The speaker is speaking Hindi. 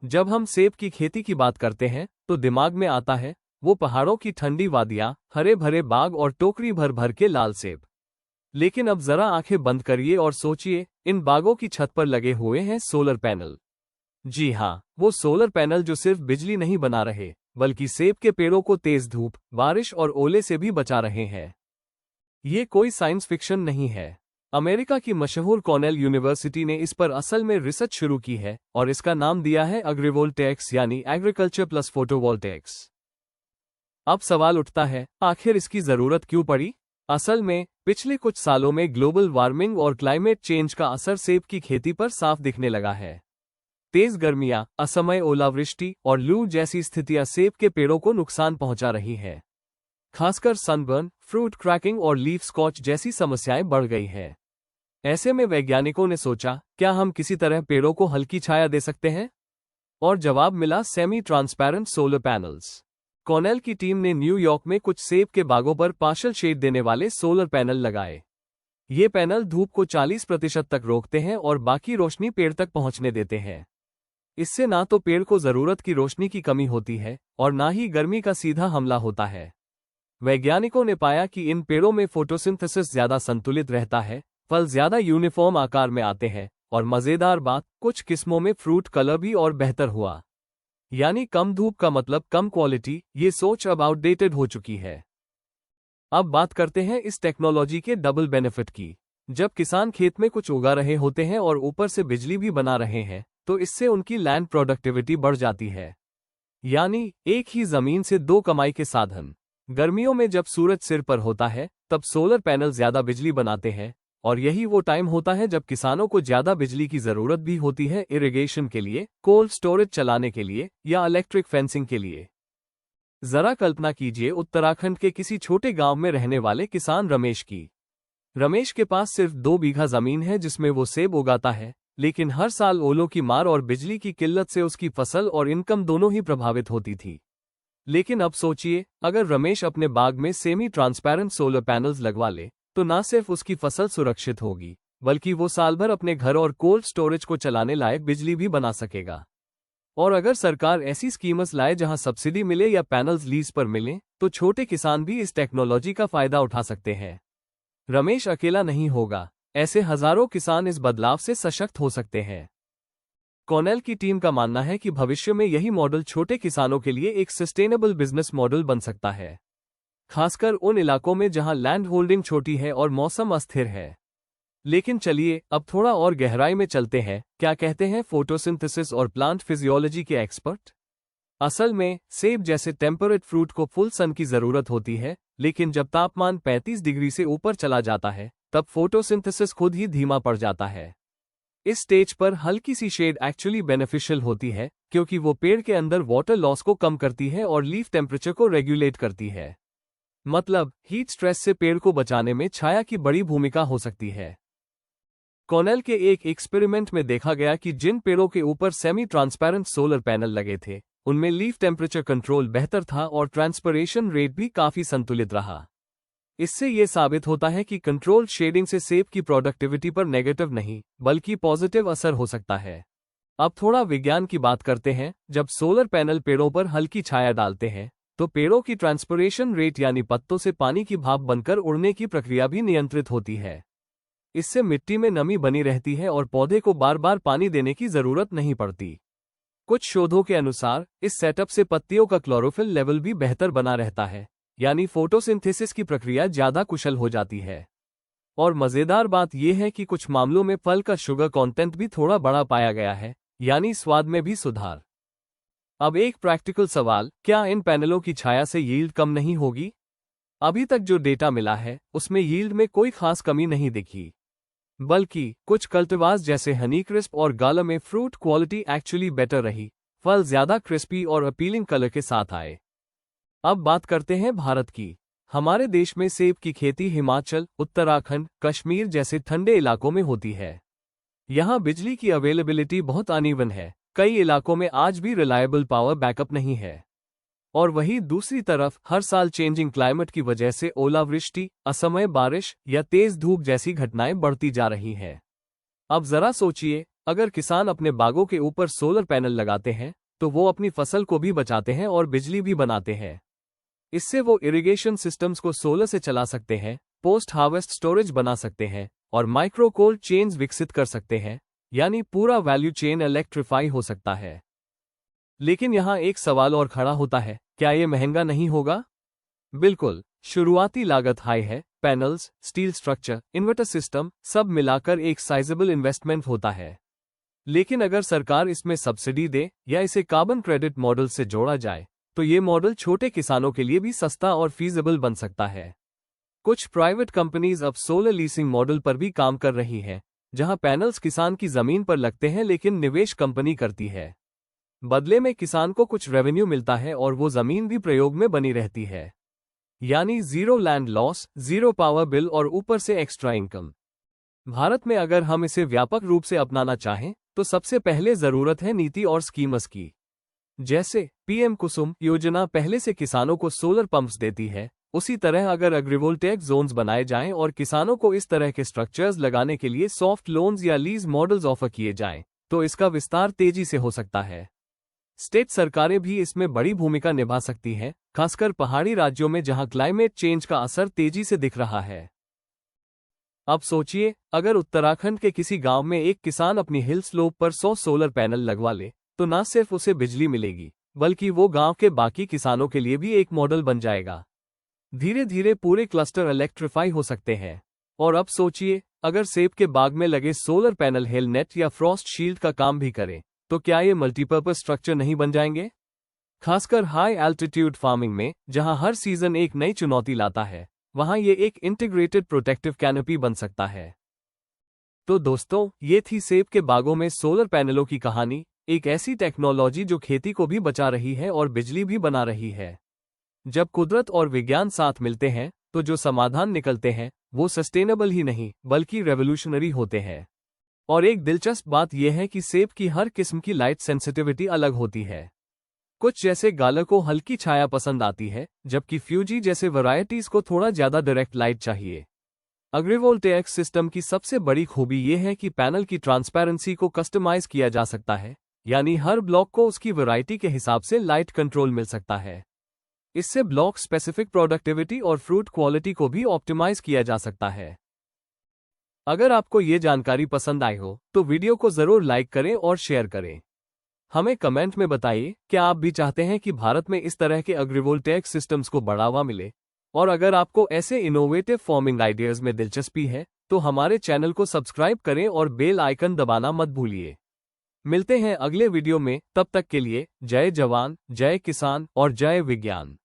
जब हम सेब की खेती की बात करते हैं तो दिमाग में आता है वो पहाड़ों की ठंडी वादियां, हरे भरे बाग और टोकरी भर भर के लाल सेब। लेकिन अब जरा आंखें बंद करिए और सोचिए, इन बागों की छत पर लगे हुए हैं सोलर पैनल। जी हाँ, वो सोलर पैनल जो सिर्फ बिजली नहीं बना रहे बल्कि सेब के पेड़ों को तेज धूप, बारिश और ओले से भी बचा रहे हैं। ये कोई साइंस फिक्शन नहीं है। अमेरिका की मशहूर कॉर्नेल यूनिवर्सिटी ने इस पर असल में रिसर्च शुरू की है और इसका नाम दिया है एग्रीवोल्टेक्स यानी एग्रीकल्चर प्लस फोटोवोल्टेक्स। अब सवाल उठता है, आखिर इसकी जरूरत क्यों पड़ी? असल में पिछले कुछ सालों में ग्लोबल वार्मिंग और क्लाइमेट चेंज का असर सेब की खेती पर साफ दिखने लगा है। तेज गर्मियां, असमय ओलावृष्टि और लू जैसी स्थितियां सेब के पेड़ों को नुकसान पहुंचा रही हैं। खासकर सनबर्न, फ्रूट क्रैकिंग और लीफ स्कॉच जैसी समस्याएं बढ़ गई हैं। ऐसे में वैज्ञानिकों ने सोचा, क्या हम किसी तरह पेड़ों को हल्की छाया दे सकते हैं? और जवाब मिला semi transparent solar panels. Cornell की टीम ने न्यूयॉर्क में कुछ सेब के बागों पर पार्शियल शेड देने वाले सोलर पैनल लगाए। ये पैनल धूप को 40% तक रोकते हैं और बाकी रोशनी पेड़ तक पहुंचने देते हैं। इससे ना तो पेड़ को जरूरत की रोशनी की कमी होती है और ना ही गर्मी का सीधा हमला होता है। वैज्ञानिकों ने पाया कि इन पेड़ों में फोटोसिंथेसिस ज्यादा संतुलित रहता है, फल ज्यादा यूनिफॉर्म आकार में आते हैं और मजेदार बात, कुछ किस्मों में फ्रूट कलर भी और बेहतर हुआ। यानी कम धूप का मतलब कम क्वालिटी। ये सोच अब आउटडेटेड हो चुकी है। अब बात करते हैं इस टेक्नोलॉजी के डबल बेनिफिट की। जब किसान खेत में कुछ उगा रहे होते हैं और ऊपर से बिजली भी बना रहे हैं तो इससे उनकी लैंड प्रोडक्टिविटी बढ़ जाती है। यानी एक ही जमीन से दो कमाई के साधन। गर्मियों में जब सूरज सिर पर होता है तब सोलर पैनल ज्यादा बिजली बनाते हैं और यही वो टाइम होता है जब किसानों को ज्यादा बिजली की जरूरत भी होती है, इरिगेशन के लिए, कोल्ड स्टोरेज चलाने के लिए या इलेक्ट्रिक फेंसिंग के लिए। जरा कल्पना कीजिए उत्तराखंड के किसी छोटे गांव में रहने वाले किसान रमेश की। रमेश के पास सिर्फ 2 बीघा जमीन है जिसमें वो सेब उगाता है, लेकिन हर साल ओलों की मार और बिजली की किल्लत से उसकी फसल और इनकम दोनों ही प्रभावित होती थी। लेकिन अब सोचिए, अगर रमेश अपने बाग में सेमी ट्रांसपेरेंट सोलर पैनल्स लगवा ले तो न सिर्फ उसकी फसल सुरक्षित होगी बल्कि वो साल भर अपने घर और कोल्ड स्टोरेज को चलाने लायक बिजली भी बना सकेगा। और अगर सरकार ऐसी स्कीम्स लाए जहां सब्सिडी मिले या पैनल्स लीज पर मिले तो छोटे किसान भी इस टेक्नोलॉजी का फायदा उठा सकते हैं। रमेश अकेला नहीं होगा, ऐसे हजारों किसान इस बदलाव से सशक्त हो सकते हैं। कॉर्नेल की टीम का मानना है कि भविष्य में यही मॉडल छोटे किसानों के लिए एक सस्टेनेबल बिजनेस मॉडल बन सकता है, खासकर उन इलाकों में जहां लैंड होल्डिंग छोटी है और मौसम अस्थिर है। लेकिन चलिए अब थोड़ा और गहराई में चलते हैं। क्या कहते हैं फोटोसिंथेसिस और प्लांट फिजियोलॉजी के एक्सपर्ट? असल में सेब जैसे टेम्परेट फ्रूट को फुल सन की जरूरत होती है, लेकिन जब तापमान 35 डिग्री से ऊपर चला जाता है तब फोटोसिंथेसिस खुद ही धीमा पड़ जाता है। इस स्टेज पर हल्की सी शेड एक्चुअली बेनिफिशियल होती है क्योंकि वो पेड़ के अंदर वाटर लॉस को कम करती है और लीफ टेम्परेचर को रेगुलेट करती है। मतलब हीट स्ट्रेस से पेड़ को बचाने में छाया की बड़ी भूमिका हो सकती है। कॉर्नेल के एक एक्सपेरिमेंट में देखा गया कि जिन पेड़ों के ऊपर सेमी ट्रांसपेरेंट सोलर पैनल लगे थे उनमें लीफ टेम्परेचर कंट्रोल बेहतर था और ट्रांसपिरेशन रेट भी काफी संतुलित रहा। इससे ये साबित होता है कि कंट्रोल शेडिंग से सेब की प्रोडक्टिविटी पर नेगेटिव नहीं बल्कि पॉजिटिव असर हो सकता है। अब थोड़ा विज्ञान की बात करते हैं। जब सोलर पैनल पेड़ों पर हल्की छाया डालते हैं तो पेड़ों की ट्रांसपिरेशन रेट यानी पत्तों से पानी की भाप बनकर उड़ने की प्रक्रिया भी नियंत्रित होती है। इससे मिट्टी में नमी बनी रहती है और पौधे को बार बार पानी देने की जरूरत नहीं पड़ती। कुछ शोधों के अनुसार इस सेटअप से पत्तियों का क्लोरोफिल लेवल भी बेहतर बना रहता है, यानी फोटोसिंथेसिस की प्रक्रिया ज्यादा कुशल हो जाती है। और मजेदार बात यह है कि कुछ मामलों में फल का शुगर कंटेंट भी थोड़ा बड़ा पाया गया है, यानी स्वाद में भी सुधार। अब एक प्रैक्टिकल सवाल, क्या इन पैनलों की छाया से यील्ड कम नहीं होगी? अभी तक जो डेटा मिला है उसमें यील्ड में कोई खास कमी नहीं दिखी, बल्कि कुछ कल्टिवार्स जैसे हनी क्रिस्प और गाला में फ्रूट क्वालिटी एक्चुअली बेटर रही। फल ज्यादा क्रिस्पी और अपीलिंग कलर के साथ आए। अब बात करते हैं भारत की। हमारे देश में सेब की खेती हिमाचल, उत्तराखंड, कश्मीर जैसे ठंडे इलाकों में होती है। यहाँ बिजली की अवेलेबिलिटी बहुत अनइवन है, कई इलाकों में आज भी रिलायबल पावर बैकअप नहीं है। और वहीं दूसरी तरफ हर साल चेंजिंग क्लाइमेट की वजह से ओलावृष्टि, असमय बारिश या तेज धूप जैसी घटनाएं बढ़ती जा रही हैं। अब जरा सोचिए, अगर किसान अपने बागों के ऊपर सोलर पैनल लगाते हैं तो वो अपनी फसल को भी बचाते हैं और बिजली भी बनाते हैं। इससे वो इरिगेशन सिस्टम्स को सोलर से चला सकते हैं, पोस्ट हार्वेस्ट स्टोरेज बना सकते हैं और माइक्रो कोल्ड चेन्स विकसित कर सकते हैं, यानी पूरा वैल्यू चेन इलेक्ट्रीफाई हो सकता है। लेकिन यहाँ एक सवाल और खड़ा होता है, क्या ये महंगा नहीं होगा? बिल्कुल, शुरुआती लागत हाई है। Panels, steel structure, inverter system सब मिलाकर एक साइजेबल इन्वेस्टमेंट होता है। लेकिन अगर सरकार इसमें सब्सिडी दे या इसे कार्बन क्रेडिट मॉडल से जोड़ा जाए तो ये मॉडल छोटे किसानों के लिए भी सस्ता और फीजिबल बन सकता है। कुछ प्राइवेट कंपनीज अब सोलर लीसिंग मॉडल पर भी काम कर रही हैं, जहां पैनल्स किसान की जमीन पर लगते हैं लेकिन निवेश कंपनी करती है। बदले में किसान को कुछ रेवेन्यू मिलता है और वो जमीन भी प्रयोग में बनी रहती है, यानी zero land loss, zero power bill और ऊपर से एक्स्ट्रा इनकम। भारत में अगर हम इसे व्यापक रूप से अपनाना चाहें तो सबसे पहले जरूरत है नीति और स्कीम्स की। जैसे पीएम कुसुम योजना पहले से किसानों को सोलर पंप्स देती है, उसी तरह अगर एग्रीवोल्टेक जोन्स बनाए जाएं और किसानों को इस तरह के स्ट्रक्चर्स लगाने के लिए सॉफ्ट लोन्स या लीज मॉडल्स ऑफर किए जाएं, तो इसका विस्तार तेजी से हो सकता है। स्टेट सरकारें भी इसमें बड़ी भूमिका निभा सकती हैं, खासकर पहाड़ी राज्यों में जहां क्लाइमेट चेंज का असर तेजी से दिख रहा है। अब सोचिए, अगर उत्तराखंड के किसी गांव में एक किसान अपनी हिल स्लोप पर 100 सोलर पैनल लगवा ले, तो न सिर्फ उसे बिजली मिलेगी, बल्कि वो गांव के बाकी किसानों के लिए भी एक मॉडल बन जाएगा। धीरे धीरे पूरे क्लस्टर इलेक्ट्रीफाई हो सकते हैं। और अब सोचिए, अगर सेब के बाग में लगे सोलर पैनल हेल नेट या फ्रॉस्ट शील्ड का काम भी करें, तो क्या ये मल्टीपर्पज स्ट्रक्चर नहीं बन जाएंगे? खासकर हाई एल्टीट्यूड फार्मिंग में, जहां हर सीजन एक नई चुनौती लाता है, वहां ये एक इंटीग्रेटेड प्रोटेक्टिव कैनोपी बन सकता है। तो दोस्तों, ये थी सेब के बागों में सोलर पैनलों की कहानी, एक ऐसी टेक्नोलॉजी जो खेती को भी बचा रही है और बिजली भी बना रही है। जब कुदरत और विज्ञान साथ मिलते हैं तो जो समाधान निकलते हैं वो सस्टेनेबल ही नहीं बल्कि रेवोल्यूशनरी होते हैं। और एक दिलचस्प बात यह है कि सेब की हर किस्म की लाइट सेंसिटिविटी अलग होती है। कुछ जैसे गाला को हल्की छाया पसंद आती है, जबकि फ्यूजी जैसे वैरायटीज को थोड़ा ज्यादा डायरेक्ट लाइट चाहिए। एग्रीवोल्टेक सिस्टम की सबसे बड़ी खूबी यह है कि पैनल की ट्रांसपेरेंसी को कस्टमाइज किया जा सकता है, यानी हर ब्लॉक को उसकी वैरायटी के हिसाब से लाइट कंट्रोल मिल सकता है। इससे ब्लॉक स्पेसिफिक प्रोडक्टिविटी और फ्रूट क्वालिटी को भी ऑप्टिमाइज किया जा सकता है। अगर आपको ये जानकारी पसंद आई हो तो वीडियो को जरूर लाइक करें और शेयर करें। हमें कमेंट में बताइए, क्या आप भी चाहते हैं कि भारत में इस तरह के एग्रीवोल्टेक सिस्टम्स को बढ़ावा मिले? और अगर आपको ऐसे इनोवेटिव फार्मिंग आइडियाज में दिलचस्पी है तो हमारे चैनल को सब्सक्राइब करें और बेल आइकन दबाना मत भूलिए। मिलते हैं अगले वीडियो में, तब तक के लिए जय जवान, जय किसान और जय विज्ञान।